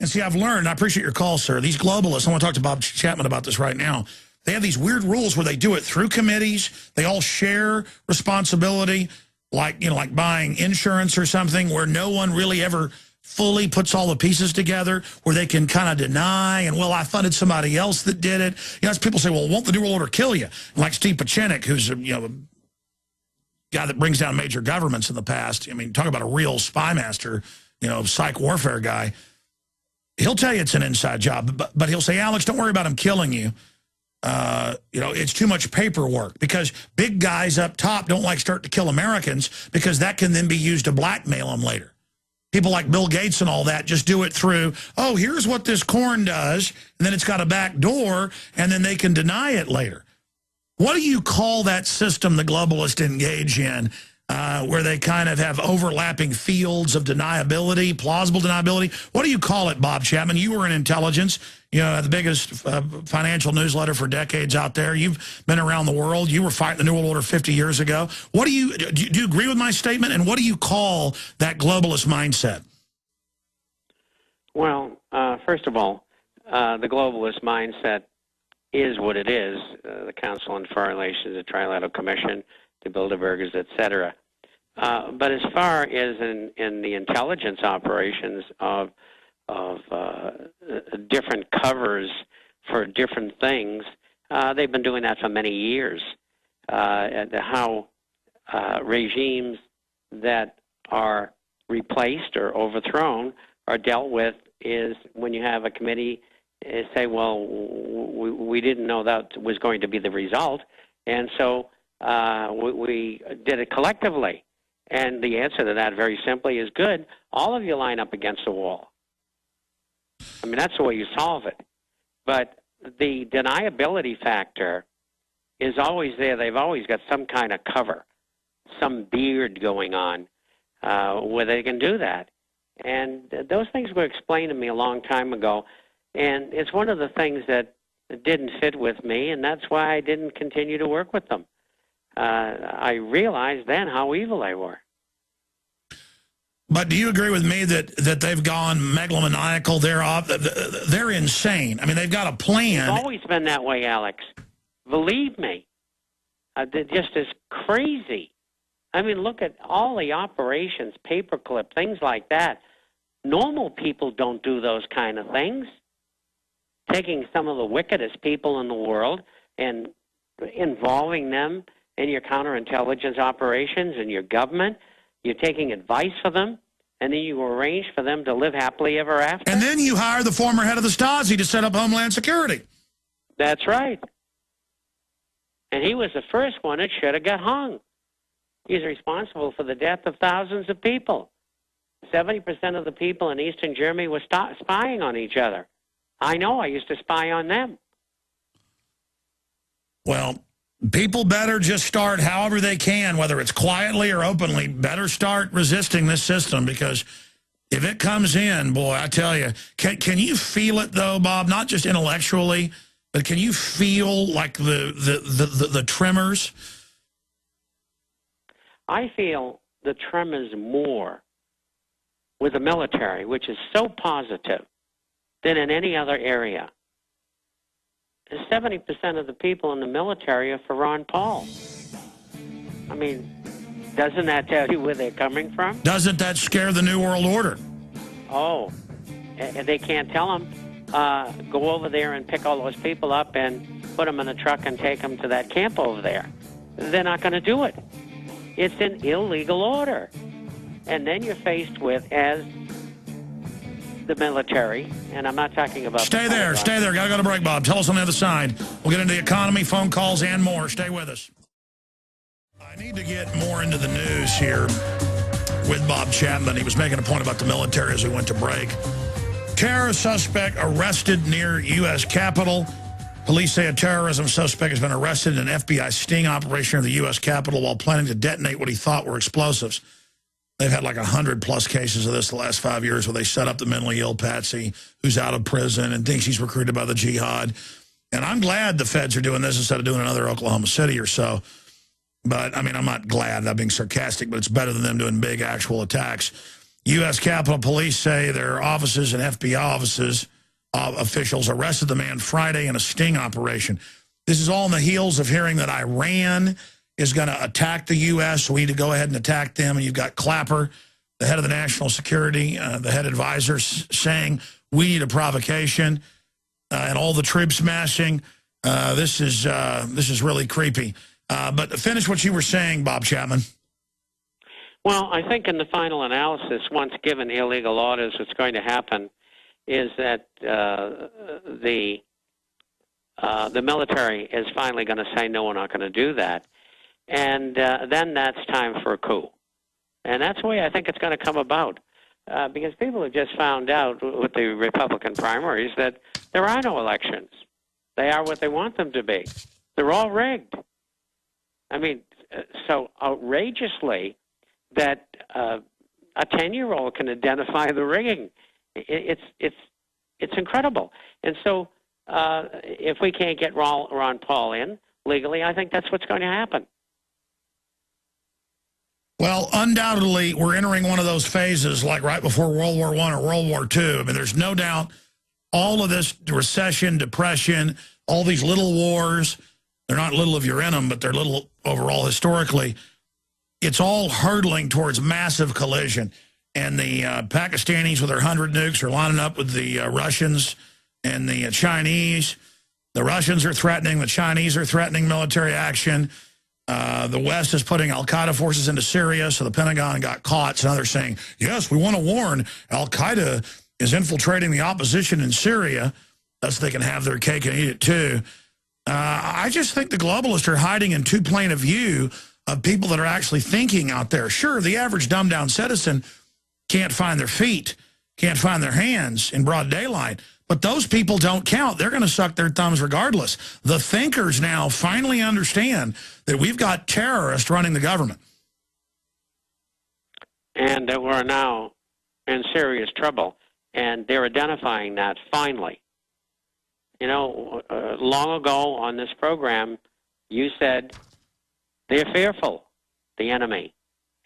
And see, I've learned, I appreciate your call, sir, these globalists, I want to talk to Bob Chapman about this right now. They have these weird rules where they do it through committees. They all share responsibility, like, you know, like buying insurance or something, where no one really ever fully puts all the pieces together, where they can kind of deny, and, well, I funded somebody else that did it. You know, as people say, well, won't the New World Order kill you? Like Steve Pachinik, who's, you know, a guy that brings down major governments in the past. I mean, talk about a real spy master, you know, psych warfare guy. He'll tell you it's an inside job, but he'll say, Alex, don't worry about him killing you. You know, it's too much paperwork, because big guys up top don't like start to kill Americans, because that can then be used to blackmail them later. People like Bill Gates and all that just do it through, oh, here's what this corn does, and then it's got a back door, and then they can deny it later. What do you call that system the globalists engage in, where they kind of have overlapping fields of deniability, plausible deniability? What do you call it, Bob Chapman? You were in intelligence, you know, the biggest financial newsletter for decades out there. You've been around the world. You were fighting the New World Order 50 years ago. What do you agree with my statement? And what do you call that globalist mindset? Well, first of all, the globalist mindset is what it is. The Council on Foreign Relations, the Trilateral Commission, the Bilderbergers, etc. But as far as in the intelligence operations of different covers for different things, they've been doing that for many years. How regimes that are replaced or overthrown are dealt with is when you have a committee say, well, we didn't know that was going to be the result, and so we did it collectively. And the answer to that, very simply, is good. All of you line up against the wall. I mean, that's the way you solve it. But the deniability factor is always there. They've always got some kind of cover, some beard going on where they can do that. And those things were explained to me a long time ago. And it's one of the things that didn't fit with me, and that's why I didn't continue to work with them. I realized then how evil they were. But do you agree with me that they've gone megalomaniacal? They're insane. I mean, they've got a plan. It's always been that way, Alex. Believe me. They're just as crazy. I mean, look at all the operations, paperclip, things like that. Normal people don't do those kind of things. Taking some of the wickedest people in the world and involving them in your counterintelligence operations and your government, you're taking advice for them, and then you arrange for them to live happily ever after. And then you hire the former head of the Stasi to set up Homeland Security. That's right. And he was the first one that should have got hung. He's responsible for the death of thousands of people. 70% of the people in Eastern Germany were spying on each other. I know, I used to spy on them. Well, people better just start however they can, whether it's quietly or openly, better start resisting this system, because if it comes in, boy, I tell you, can you feel it, though, Bob? Not just intellectually, but can you feel like the tremors? I feel the tremors more with the military, which is so positive, than in any other area. 70% of the people in the military are for Ron Paul. I mean, doesn't that tell you where they're coming from? Doesn't that scare the New World Order? Oh, and they can't tell them, go over there and pick all those people up and put them in a truck and take them to that camp over there. They're not going to do it. It's an illegal order. And then you're faced with, as the military, and I'm not talking about... Stay there. Got to go to break, Bob. Tell us on the other side. We'll get into the economy, phone calls, and more. Stay with us. I need to get more into the news here with Bob Chapman. He was making a point about the military as we went to break. Terror suspect arrested near U.S. Capitol. Police say a terrorism suspect has been arrested in an FBI sting operation near the U.S. Capitol while planning to detonate what he thought were explosives. They've had like 100+ cases of this the last 5 years where they set up the mentally ill patsy who's out of prison and thinks he's recruited by the jihad. And I'm glad the feds are doing this instead of doing another Oklahoma City or so. But, I mean, I'm not glad. I'm being sarcastic, but it's better than them doing big actual attacks. U.S. Capitol Police say their offices and FBI offices officials arrested the man Friday in a sting operation. This is all on the heels of hearing that Iran is going to attack the U.S., so we need to go ahead and attack them. And you've got Clapper, the head of the national security, the head advisor, saying we need a provocation, and all the troops massing. This is really creepy. But finish what you were saying, Bob Chapman. Well, I think in the final analysis, once given illegal orders, what's going to happen is that the military is finally going to say, no, we're not going to do that. And then that's time for a coup. And that's the way I think it's going to come about. Because people have just found out with the Republican primaries that there are no elections. They are what they want them to be. They're all rigged. I mean, so outrageously that a 10-year-old can identify the rigging. It's incredible. And so if we can't get Ron Paul in legally, I think that's what's going to happen. Well, undoubtedly, we're entering one of those phases like right before World War I or World War II. I mean, there's no doubt all of this recession, depression, all these little wars, they're not little if you're in them, but they're little overall historically. It's all hurtling towards massive collision. And the Pakistanis with their 100 nukes are lining up with the Russians and the Chinese. The Russians are threatening. The Chinese are threatening military action. The West is putting Al-Qaeda forces into Syria, so the Pentagon got caught. So now they're saying, yes, we want to warn Al-Qaeda is infiltrating the opposition in Syria. Thus they can have their cake and eat it too. I just think the globalists are hiding in too plain a view of people that are actually thinking out there. Sure, the average dumbed-down citizen can't find their feet, can't find their hands in broad daylight. But those people don't count. They're going to suck their thumbs regardless. The thinkers now finally understand that we've got terrorists running the government. And that we're now in serious trouble. And they're identifying that finally. You know, long ago on this program, you said they're fearful, the enemy.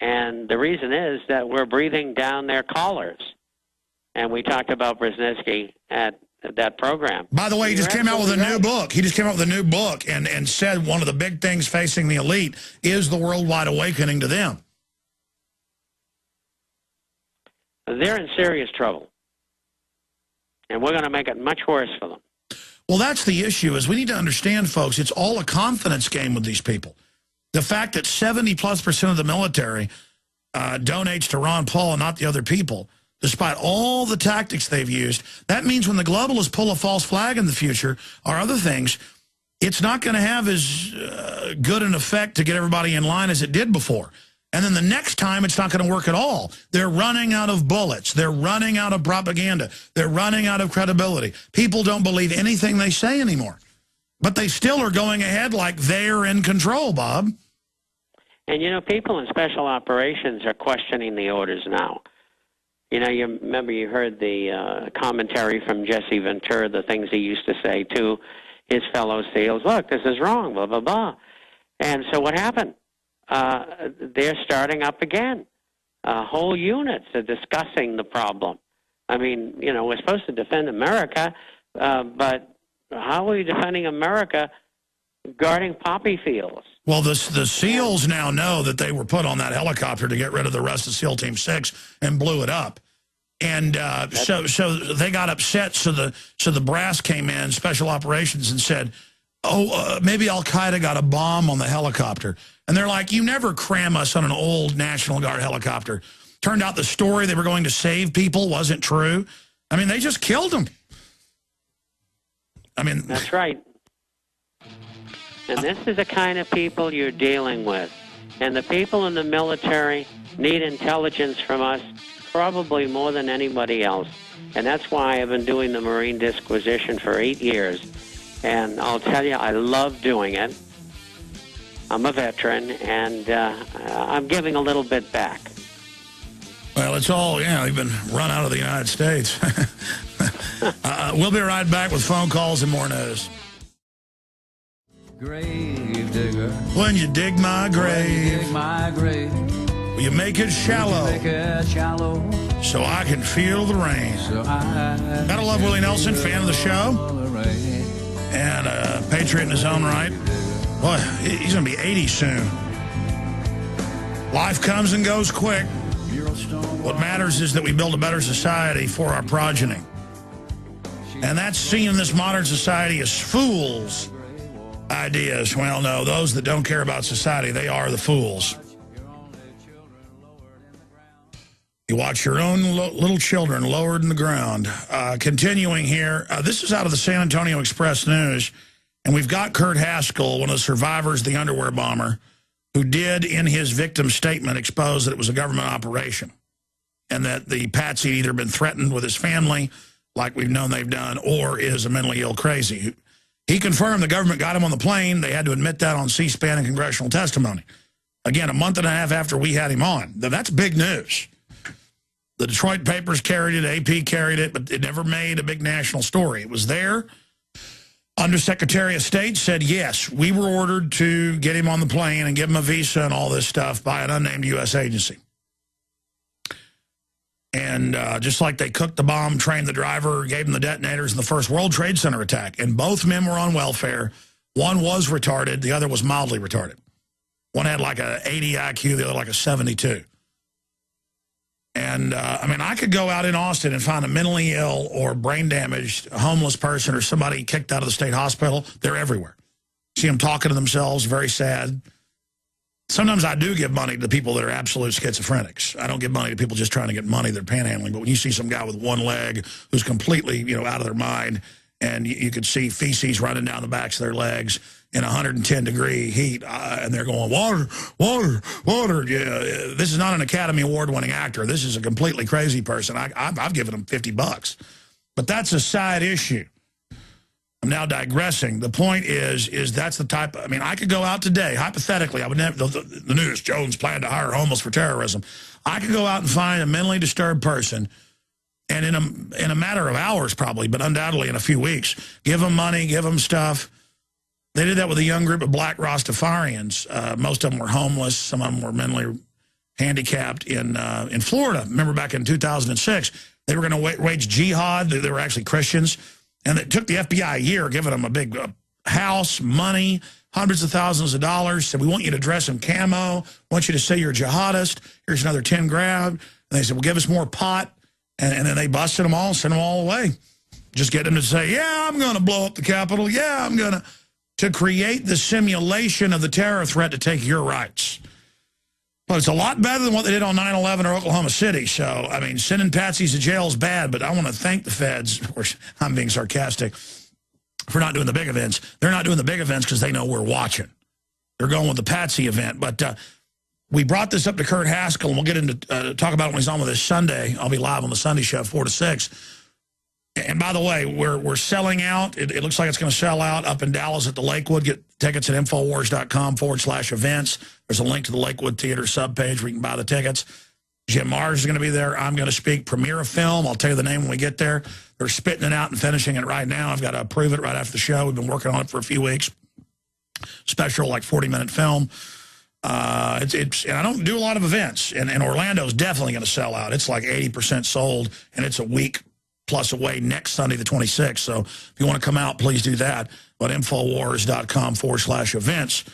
And the reason is that we're breathing down their collars. And we talked about Brzezinski at that program. By the way, he just came out with a new book. He just came out with a new book and said one of the big things facing the elite is the worldwide awakening to them. They're in serious trouble. And we're going to make it much worse for them. Well, that's the issue, is we need to understand, folks, it's all a confidence game with these people. The fact that 70+% of the military donates to Ron Paul and not the other people, despite all the tactics they've used, that means when the globalists pull a false flag in the future or other things, it's not going to have as good an effect to get everybody in line as it did before. And then the next time, it's not going to work at all. They're running out of bullets. They're running out of propaganda. They're running out of credibility. People don't believe anything they say anymore. But they still are going ahead like they're in control, Bob. And, you know, people in special operations are questioning the orders now. You know, you remember you heard the commentary from Jesse Ventura, the things he used to say to his fellow SEALs. Look, this is wrong, blah, blah, blah. And so what happened? They're starting up again. Whole units are discussing the problem. I mean, you know, we're supposed to defend America, but how are we defending America guarding poppy fields? Well, the SEALs now know that they were put on that helicopter to get rid of the rest of SEAL Team 6 and blew it up. And so they got upset, so the brass came in, special operations, and said, maybe Al-Qaeda got a bomb on the helicopter. And they're like, you never cram us on an old National Guard helicopter. Turned out the story they were going to save people wasn't true. I mean, they just killed them. I mean, that's right. And this is the kind of people you're dealing with. And the people in the military need intelligence from us probably more than anybody else. And that's why I've been doing the Marine Disquisition for 8 years. And I'll tell you, I love doing it. I'm a veteran, and I'm giving a little bit back. Well, it's all, you've been run out of the United States. We'll be right back with phone calls and more news. Grave digger, when you dig my grave, dig my grave, Will you make it shallow? So I can feel the rain. Gotta love Willie Nelson, fan of the show. And a patriot in his own right. Boy, he's going to be 80 soon. Life comes and goes quick. What matters is that we build a better society for our progeny. And that's seen in this modern society as fools' ideas. Well, no, those that don't care about society, they are the fools. You watch your own little children lowered in the ground. Continuing here, this is out of the San Antonio Express News, and we've got Kurt Haskell, one of the survivors of the underwear bomber, who did, in his victim statement, expose that it was a government operation and that the patsy had either been threatened with his family, like we've known they've done, or is a mentally ill crazy. He confirmed the government got him on the plane. They had to admit that on C-SPAN and congressional testimony. Again, a month and a half after we had him on. That's big news. The Detroit papers carried it, AP carried it, but it never made a big national story. It was there. Undersecretary of State said, yes, we were ordered to get him on the plane and give him a visa and all this stuff by an unnamed U.S. agency. And just like they cooked the bomb, trained the driver, gave him the detonators in the first World Trade Center attack, and both men were on welfare. One was retarded. The other was mildly retarded. One had like a 80 IQ, the other like a 72. And, I mean, I could go out in Austin and find a mentally ill or brain-damaged homeless person or somebody kicked out of the state hospital. They're everywhere. See them talking to themselves, very sad. Sometimes I do give money to people that are absolute schizophrenics. I don't give money to people just trying to get money. They're panhandling. But when you see some guy with one leg who's completely, out of their mind, and you could see feces running down the backs of their legs in 110-degree heat, and they're going, water, water, water. Yeah, this is not an Academy Award-winning actor. This is a completely crazy person. I've given him $50. But that's a side issue. I'm now digressing. The point is that's the type of, I could go out today, hypothetically, I would never, the news, Jones planned to hire homeless for terrorism. I could go out and find a mentally disturbed person, and in a matter of hours probably, but undoubtedly in a few weeks, give them money, give them stuff. They did that with a young group of black Rastafarians. Most of them were homeless. Some of them were mentally handicapped in Florida. Remember back in 2006, they were going to wage jihad. They were actually Christians. And it took the FBI a year, giving them a big house, money, hundreds of thousands of dollars. Said, we want you to dress in camo. Want you to say you're a jihadist. Here's another 10 grand. And they said, well, give us more pot. And then they busted them all, sent them all away. Just get them to say, yeah, I'm going to blow up the Capitol. Yeah, I'm going to create the simulation of the terror threat to take your rights. Well, it's a lot better than what they did on 9/11 or Oklahoma City. So, sending patsies to jail is bad, but I want to thank the feds. Of course, I'm being sarcastic, for not doing the big events. They're not doing the big events because they know we're watching. They're going with the patsy event. But we brought this up to Kurt Haskell, and we'll get into talk about it when he's on with us Sunday. I'll be live on the Sunday show, 4 to 6. And by the way, we're selling out. It looks like it's going to sell out up in Dallas at the Lakewood. Get tickets at Infowars.com/events. There's a link to the Lakewood Theater subpage where you can buy the tickets. Jim Mars is going to be there. I'm going to speak. Premiere a film. I'll tell you the name when we get there. They're spitting it out and finishing it right now. I've got to approve it right after the show. We've been working on it for a few weeks. Special, like 40-minute film. And I don't do a lot of events. And Orlando's definitely going to sell out. It's like 80% sold, and it's a week plus away next Sunday, the 26th. So if you want to come out, please do that. But Infowars.com/events.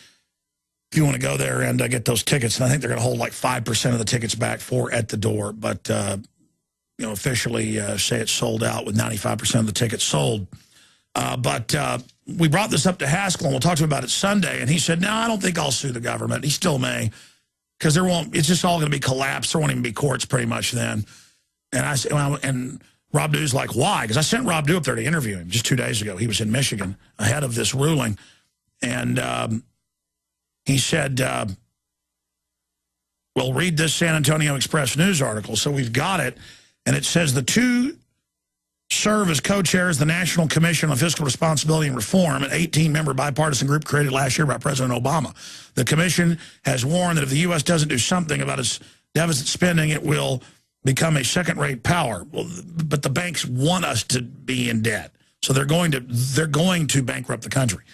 If you want to go there and get those tickets, and I think they're going to hold like 5% of the tickets back for at the door. But, officially say it's sold out with 95% of the tickets sold. But we brought this up to Haskell, and we'll talk to him about it Sunday. And he said, no, I don't think I'll sue the government. He still may, because it's just all going to be collapsed. There won't even be courts pretty much then. And I said, and Rob Dew's like, why? Because I sent Rob Dew up there to interview him just 2 days ago. He was in Michigan ahead of this ruling. And he said, well, read this San Antonio Express News article. So we've got it. And it says the two serve as co-chairs the National Commission on Fiscal Responsibility and Reform, an 18-member bipartisan group created last year by President Obama. The commission has warned that if the U.S. doesn't do something about its deficit spending, it will become a second-rate power. Well, but the banks want us to be in debt, so they're going to bankrupt the country.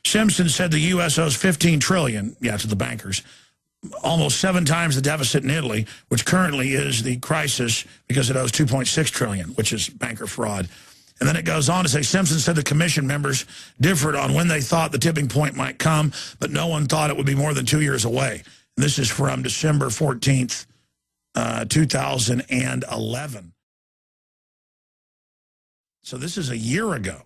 Simpson said the U.S. owes $15 trillion, to the bankers, almost 7 times the deficit in Italy, which currently is the crisis because it owes $2.6 trillion, which is banker fraud. And then it goes on to say, Simpson said the commission members differed on when they thought the tipping point might come, but no one thought it would be more than 2 years away. And this is from December 14th, 2011. So this is a year ago,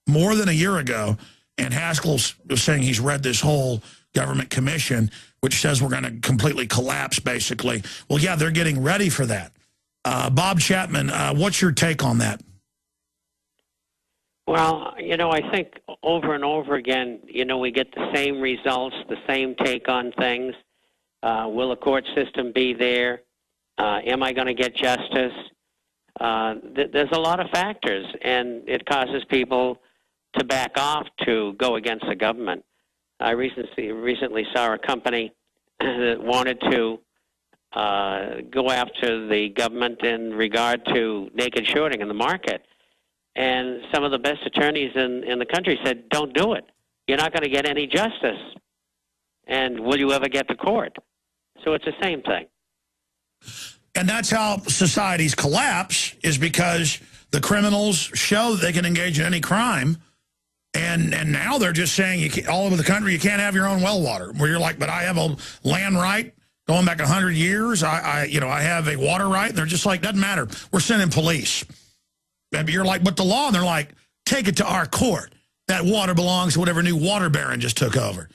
more than a year ago, and Haskell was saying he's read this whole government commission, which says we're going to completely collapse, basically. Well, yeah, they're getting ready for that. Bob Chapman, what's your take on that? Well, I think over and over again, we get the same results, the same take on things. Will the court system be there? Am I going to get justice? There's a lot of factors, and it causes people to back off to go against the government. I recently saw a company that wanted to go after the government in regard to naked shorting in the market. And some of the best attorneys in the country said, don't do it. You're not going to get any justice. And will you ever get to court? So it's the same thing. And that's how societies collapse, is because the criminals show that they can engage in any crime. And now they're just saying all over the country you can't have your own well water. Where you're like, but I have a land right going back 100 years. I have a water right. And they're just like, doesn't matter. We're sending police. And you're like, but the law. And they're like, take it to our court. That water belongs to whatever new water baron just took over.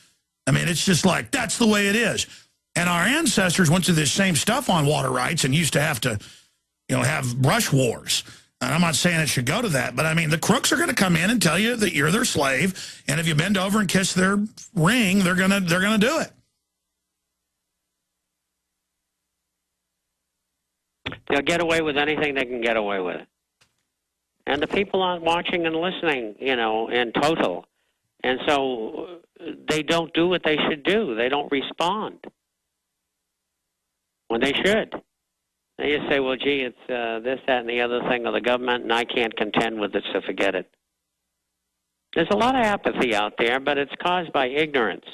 I mean, it's just like, that's the way it is. And our ancestors went through this same stuff on water rights and used to have to, have brush wars. And I'm not saying it should go to that, but I mean, the crooks are going to come in and tell you that you're their slave, and if you bend over and kiss their ring, they're gonna do it. They'll get away with anything they can get away with. And the people aren't watching and listening, in total. And so they don't do what they should do. They don't respond when they should. They just say, well, gee, it's this, that, and the other thing of the government, and I can't contend with it, so forget it. There's a lot of apathy out there, but it's caused by ignorance.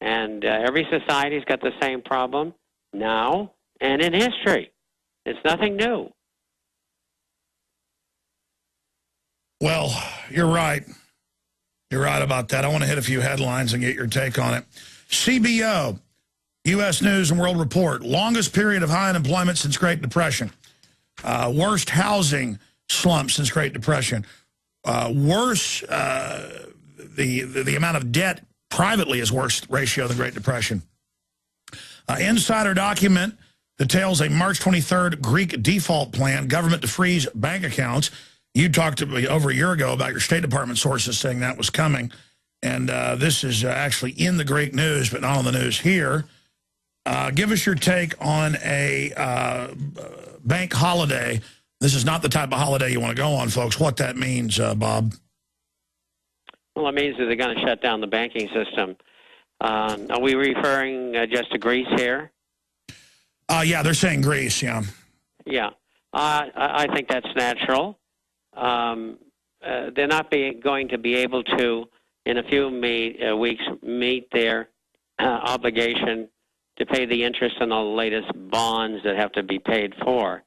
And every society's got the same problem now and in history. It's nothing new. Well, you're right. You're right about that. I want to hit a few headlines and get your take on it. CBO, U.S. News and World Report, longest period of high unemployment since Great Depression. Worst housing slump since Great Depression. Worse, the amount of debt privately is worse ratio than Great Depression. Insider document details a March 23rd Greek default plan, government to freeze bank accounts. You talked to me over a year ago about your State Department sources saying that was coming. And this is actually in the Greek news, but not on the news here. Give us your take on a bank holiday. This is not the type of holiday you want to go on, folks. What that means, Bob? Well, it means that they're going to shut down the banking system. Are we referring just to Greece here? Yeah, they're saying Greece, yeah. Yeah. I think that's natural. They're not going to be able to, in a few weeks, meet their obligation to pay the interest on the latest bonds that have to be paid for.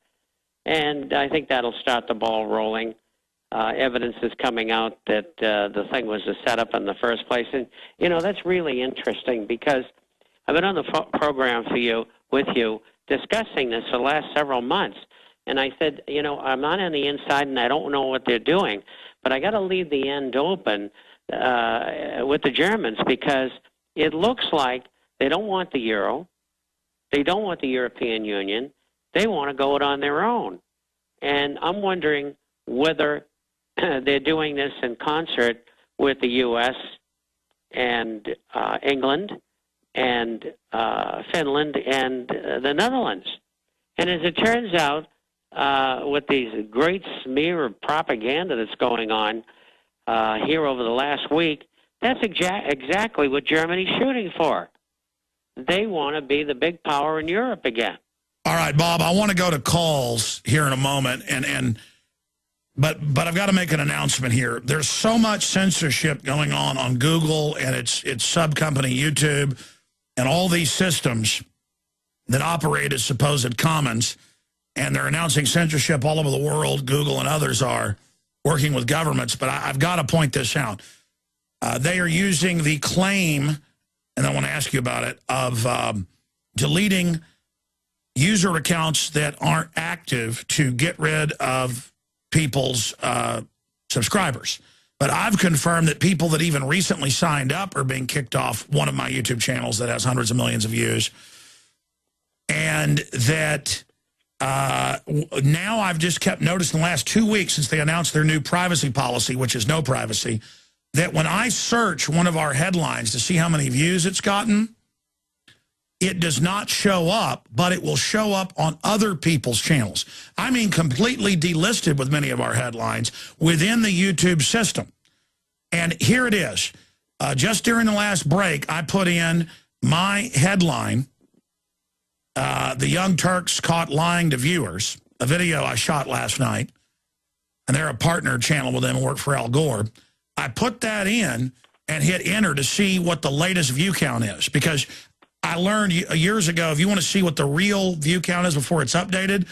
And I think that'll start the ball rolling. Evidence is coming out that the thing was a setup in the first place. And, that's really interesting because I've been on the program with you discussing this for the last several months. And I said, I'm not on the inside and I don't know what they're doing, but I got to leave the end open with the Germans because it looks like they don't want the euro. They don't want the European Union. They want to go it on their own. And I'm wondering whether they're doing this in concert with the U.S. and England and Finland and the Netherlands. And as it turns out, with these great smear of propaganda that's going on here over the last week, that's exactly what Germany's shooting for. They want to be the big power in Europe again. All right, Bob, I want to go to calls here in a moment, but I've got to make an announcement here. There's so much censorship going on Google and its sub-company YouTube and all these systems that operate as supposed commons, and they're announcing censorship all over the world. Google and others are working with governments, but I've got to point this out. They are using the claim, and I want to ask you about it, of deleting user accounts that aren't active to get rid of people's subscribers. But I've confirmed that people that even recently signed up are being kicked off one of my YouTube channels that has hundreds of millions of views. And that now I've just kept noticing the last 2 weeks since they announced their new privacy policy, which is no privacy, that when I search one of our headlines to see how many views it's gotten, it does not show up, but it will show up on other people's channels. I mean, completely delisted with many of our headlines within the YouTube system. And here it is. Just during the last break, I put in my headline, The Young Turks Caught Lying to Viewers, a video I shot last night. And they're a partner channel with them and work for Al Gore. I put that in and hit enter to see what the latest view count is, because I learned years ago, if you want to see what the real view count is before it's updated,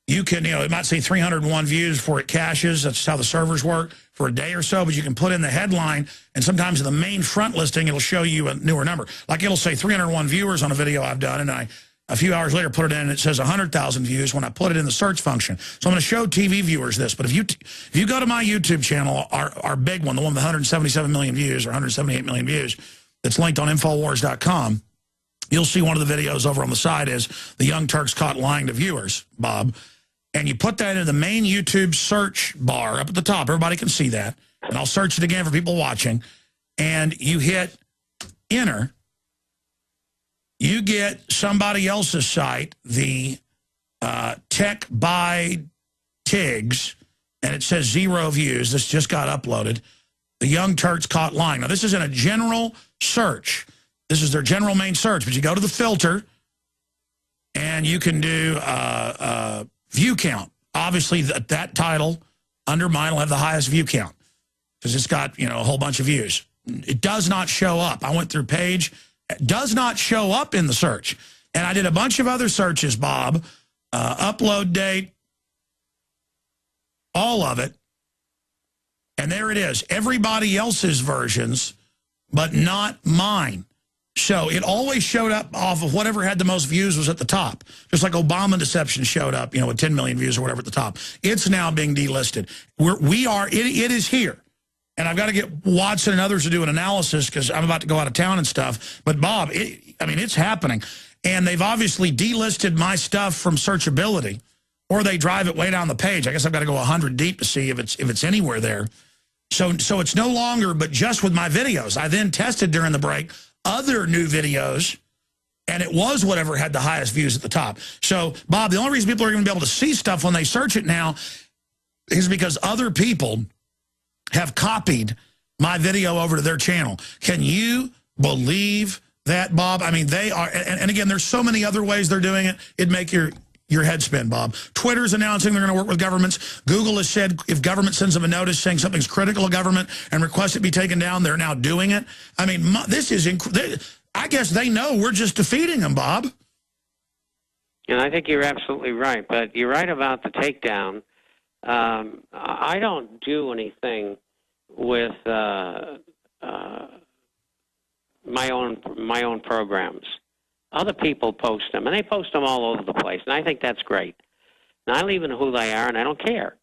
you can, it might say 301 views before it caches. That's how the servers work for a day or so. But you can put in the headline, and sometimes in the main front listing, it'll show you a newer number. Like it'll say 301 viewers on a video I've done, and I, a few hours later, put it in, and it says 100,000 views when I put it in the search function. So I'm going to show TV viewers this. But if you go to my YouTube channel, our big one, the one with 177 million views or 178 million views, that's linked on Infowars.com, you'll see one of the videos over on the side is The Young Turks Caught Lying to Viewers, Bob. And you put that into the main YouTube search bar up at the top. Everybody can see that. And I'll search it again for people watching. And you hit enter. You get somebody else's site, the Tech by Tiggs, and it says 0 views. This just got uploaded. The Young Turks Caught Lying. Now, this is in a general search. This is their general main search, but you go to the filter, and you can do view count. Obviously, that title under mine will have the highest view count because it's got, a whole bunch of views. It does not show up. I went through page. It does not show up in the search. And I did a bunch of other searches, Bob, upload date, all of it. And there it is. Everybody else's versions, but not mine. So it always showed up off of whatever had the most views was at the top. Just like Obama deception showed up, with 10 million views or whatever at the top. It's now being delisted. It is here. And I've got to get Watson and others to do an analysis because I'm about to go out of town and stuff. But Bob, it's happening. And they've obviously delisted my stuff from searchability, or they drive it way down the page. I guess I've got to go 100 deep to see if it's anywhere there. So it's no longer, but just with my videos. I then tested during the break other new videos, and it was whatever had the highest views at the top. So, Bob, the only reason people are going to be able to see stuff when they search it now is because other people have copied my video over to their channel. Can you believe that, Bob? I mean, they are, and again, there's so many other ways they're doing it. It'd make your head spin, Bob. Twitter's announcing they're going to work with governments. Google has said if government sends them a notice saying something's critical of government and requests it be taken down, they're now doing it. I mean, this is I guess they know we're just defeating them, Bob. And I think you're absolutely right. But you're right about the takedown. I don't do anything with my own programs. Other people post them, and they post them all over the place, and I think that's great. And I leave them who they are, and I don't care.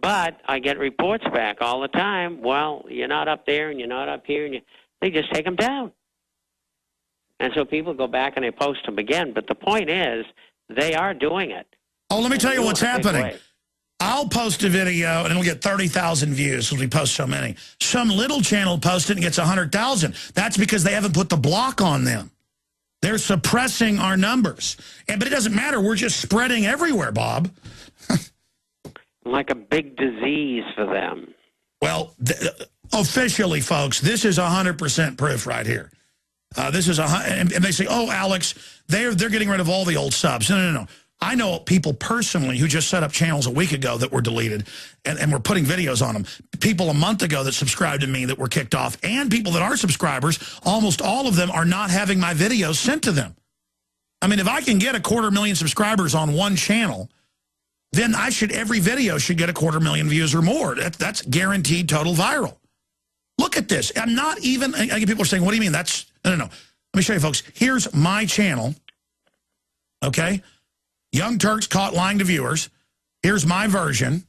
But I get reports back all the time, well, you're not up there, and you're not up here, and they just take them down. And so people go back and they post them again, but the point is, they are doing it. Oh, let me tell you what's happening. I'll post a video, and it'll get 30,000 views because we post so many. Some little channel posts it and gets 100,000. That's because they haven't put the block on them. They're suppressing our numbers. But it doesn't matter. We're just spreading everywhere, Bob. Like a big disease for them. Well, officially, folks, this is 100% proof right here. This is and they say, oh, Alex, they're getting rid of all the old subs. No. I know people personally who just set up channels a week ago that were deleted and were putting videos on them. People a month ago that subscribed to me that were kicked off, and people that are subscribers, almost all of them are not having my videos sent to them. I mean, if I can get 250,000 subscribers on one channel, then every video should get 250,000 views or more. That's guaranteed total viral. Look at this. I'm not even, I get people are saying, what do you mean? No. Let me show you, folks. Here's my channel, okay? Young Turks caught lying to viewers. Here's my version.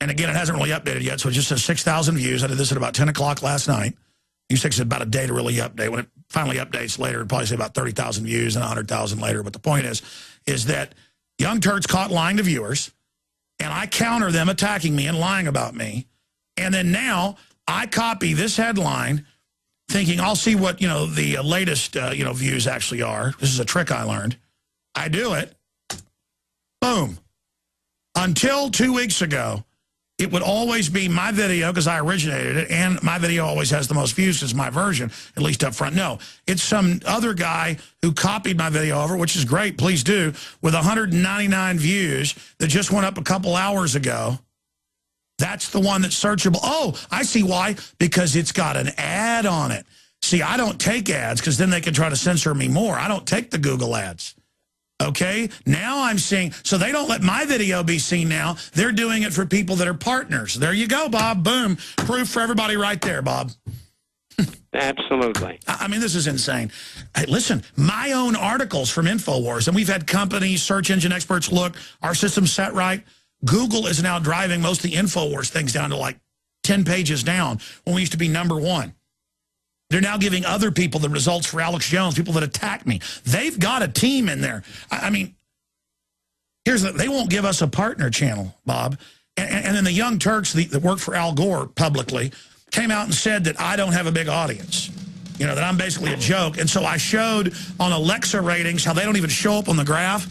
And again, it hasn't really updated yet, so it just says 6,000 views. I did this at about 10 o'clock last night. It takes about a day to really update. When it finally updates later, it'll probably say about 30,000 views and 100,000 later. But the point is that Young Turks caught lying to viewers, and I counter them attacking me and lying about me. And then now I copy this headline thinking I'll see what, the latest, views actually are. This is a trick I learned. I do it. Boom. Until 2 weeks ago, it would always be my video because I originated it, and my video always has the most views as my version, at least up front. No, it's some other guy who copied my video over, which is great, please do, with 199 views that just went up a couple hours ago. That's the one that's searchable. Oh, I see why. Because it's got an ad on it. See, I don't take ads because then they can try to censor me more. I don't take the Google ads. Okay, now I'm seeing, so they don't let my video be seen now. They're doing it for people that are partners. There you go, Bob. Boom. Proof for everybody right there, Bob. Absolutely. I mean, this is insane. Hey, listen, my own articles from InfoWars, and we've had companies, search engine experts look, our system's set right. Google is now driving most of the InfoWars things down to like 10 pages down when we used to be #1. They're now giving other people the results for Alex Jones, people that attack me. They've got a team in there. I mean, they won't give us a partner channel, Bob. And then the Young Turks that work for Al Gore publicly came out and said that I don't have a big audience, that I'm basically a joke. And so I showed on Alexa ratings how they don't even show up on the graph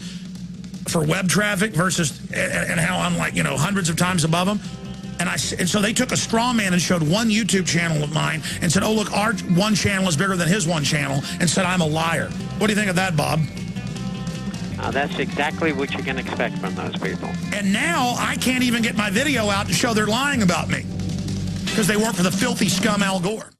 for web traffic versus, and how I'm like, hundreds of times above them. And so they took a straw man and showed one YouTube channel of mine and said, oh, look, our one channel is bigger than his one channel, and said I'm a liar. What do you think of that, Bob? That's exactly what you can expect from those people. And now I can't even get my video out to show they're lying about me because they work for the filthy scum Al Gore.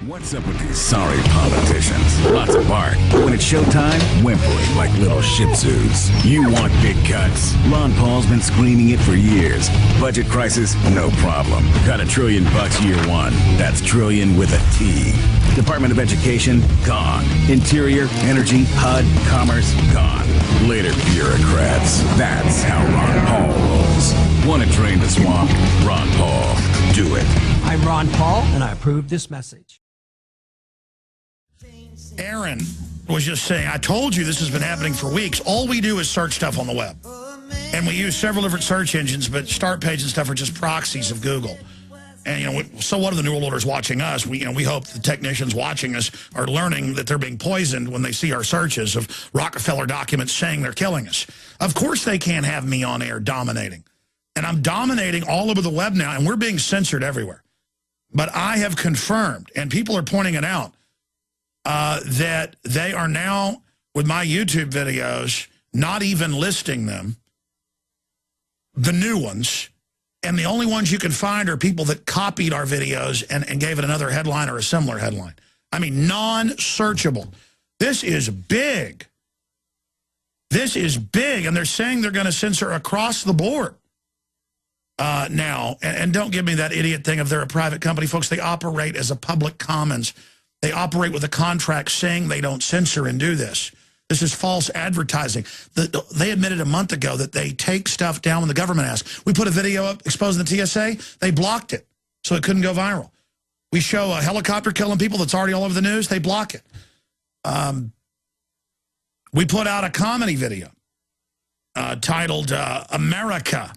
What's up with these sorry politicians? Lots of bark. But when it's showtime, whimpering like little shih tzus. You want big cuts. Ron Paul's been screaming it for years. Budget crisis? No problem. Got $1 trillion year one. That's trillion with a T. Department of Education? Gone. Interior, Energy, HUD, Commerce? Gone. Later, bureaucrats. That's how Ron Paul rolls. Want to drain the swamp? Ron Paul. Do it. I'm Ron Paul, and I approve this message. Aaron was just saying, I told you this has been happening for weeks. All we do is search stuff on the web. And we use several different search engines, but start page and stuff are just proxies of Google. And, so what are the New World Orders watching us? We hope the technicians watching us are learning that they're being poisoned when they see our searches of Rockefeller documents saying they're killing us. Of course they can't have me on air dominating. And I'm dominating all over the web now, and we're being censored everywhere. But I have confirmed, and people are pointing it out, that they are now, with my YouTube videos, not even listing them, the new ones, and the only ones you can find are people that copied our videos and gave it another headline or a similar headline. I mean, non-searchable. This is big. This is big, and they're saying they're going to censor across the board now. And don't give me that idiot thing of they're a private company. Folks, they operate as a public commons. They operate with a contract saying they don't censor and do this. This is false advertising. They admitted a month ago that they take stuff down when the government asks. We put a video up exposing the TSA. They blocked it, so it couldn't go viral. We show a helicopter killing people that's already all over the news. They block it. We put out a comedy video titled America,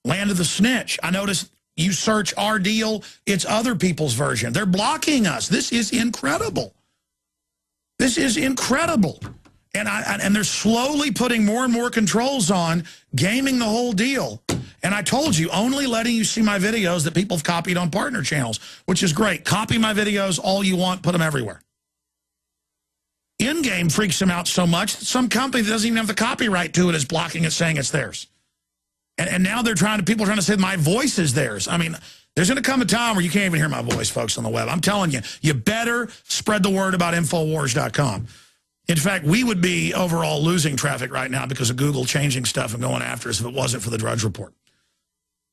Land of the Snitch. I noticed you search our deal, it's other people's version. They're blocking us. This is incredible. This is incredible. And they're slowly putting more and more controls on, gaming the whole deal. And I told you, only letting you see my videos that people have copied on partner channels, which is great. Copy my videos all you want, put them everywhere. in-game freaks them out so much that some company that doesn't even have the copyright to it is blocking it, saying it's theirs. And now people are trying to say my voice is theirs. I mean, there's going to come a time where you can't even hear my voice, folks, on the web. I'm telling you, you better spread the word about Infowars.com. In fact, we would be overall losing traffic right now because of Google changing stuff and going after us if it wasn't for the Drudge Report.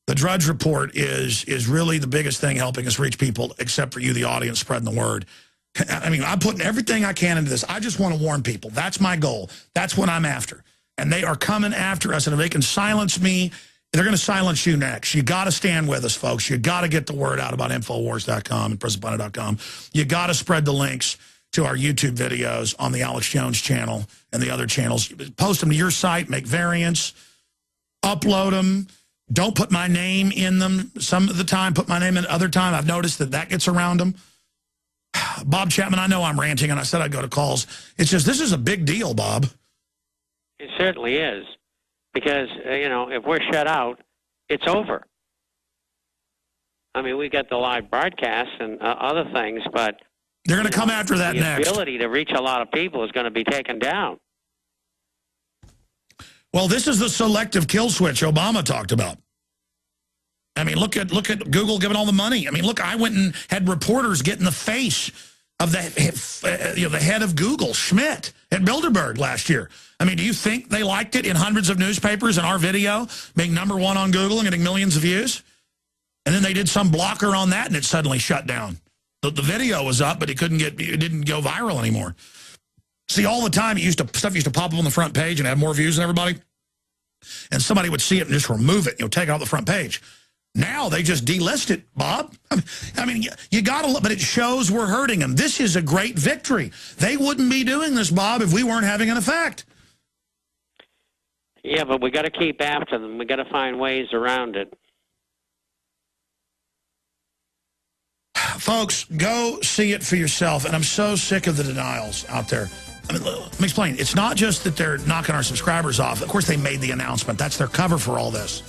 The Drudge Report is really the biggest thing helping us reach people, except for you, the audience, spreading the word. I mean, I'm putting everything I can into this. I just want to warn people. That's my goal. That's what I'm after. And they are coming after us. And if they can silence me, they're going to silence you next. You got to stand with us, folks. You got to get the word out about Infowars.com and PresidentPlanet.com. You got to spread the links to our YouTube videos on the Alex Jones channel and the other channels. Post them to your site, make variants, upload them. Don't put my name in them. Some of the time, put my name in other time. I've noticed that gets around them. Bob Chapman, I know I'm ranting, and I said I'd go to calls. It's just, this is a big deal, Bob. It certainly is. Because, you know, if we're shut out, it's over. I mean, we got the live broadcasts and other things, but they're going to come after that next. The ability to reach a lot of people is going to be taken down. Well, this is the selective kill switch Obama talked about. I mean, look at Google giving all the money. I mean, look, I went and had reporters get in the face of the head of Google, Schmidt, at Bilderberg last year. I mean, do you think they liked it in hundreds of newspapers and our video being #1 on Google and getting millions of views? And then they did some blocker on that and it suddenly shut down. The video was up, but it didn't go viral anymore. See, all the time stuff used to pop up on the front page and have more views than everybody. And somebody would see it and just remove it, take it off the front page. Now they just delist it, Bob. I mean, you got to look, but it shows we're hurting them. This is a great victory. They wouldn't be doing this, Bob, if we weren't having an effect. Yeah, but we got to keep after them. We got to find ways around it. Folks, go see it for yourself. And I'm so sick of the denials out there. I mean, let me explain. It's not just that they're knocking our subscribers off. Of course, they made the announcement. That's their cover for all this.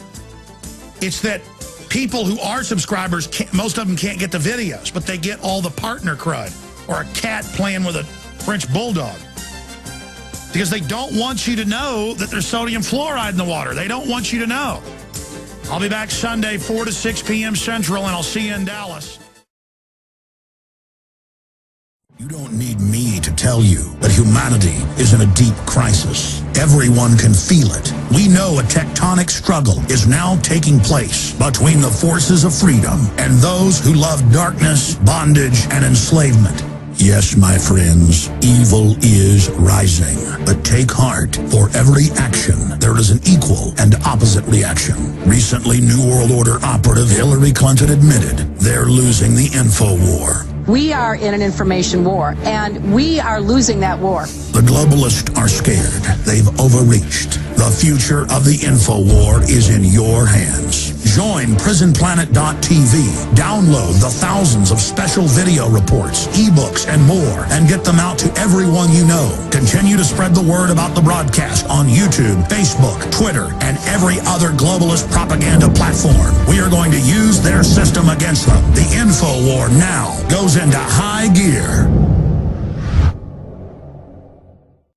It's that people who are subscribers, most of them can't get the videos, but they get all the partner crud or a cat playing with a French bulldog. Because they don't want you to know that there's sodium fluoride in the water. They don't want you to know. I'll be back Sunday, 4 to 6 p.m. Central, and I'll see you in Dallas. You don't need me to tell you that humanity is in a deep crisis. Everyone can feel it. We know a tectonic struggle is now taking place between the forces of freedom and those who love darkness, bondage, and enslavement. Yes, my friends, evil is rising. But take heart. For every action, there is an equal and opposite reaction. Recently, New World Order operative Hillary Clinton admitted they're losing the info war. We are in an information war, and we are losing that war. The globalists are scared. They've overreached. The future of the info war is in your hands. Join PrisonPlanet.tv. Download the thousands of special video reports, ebooks, and more, and get them out to everyone you know. Continue to spread the word about the broadcast on YouTube, Facebook, Twitter, and every other globalist propaganda platform. We are going to use their system against them. The info war now goes into high gear.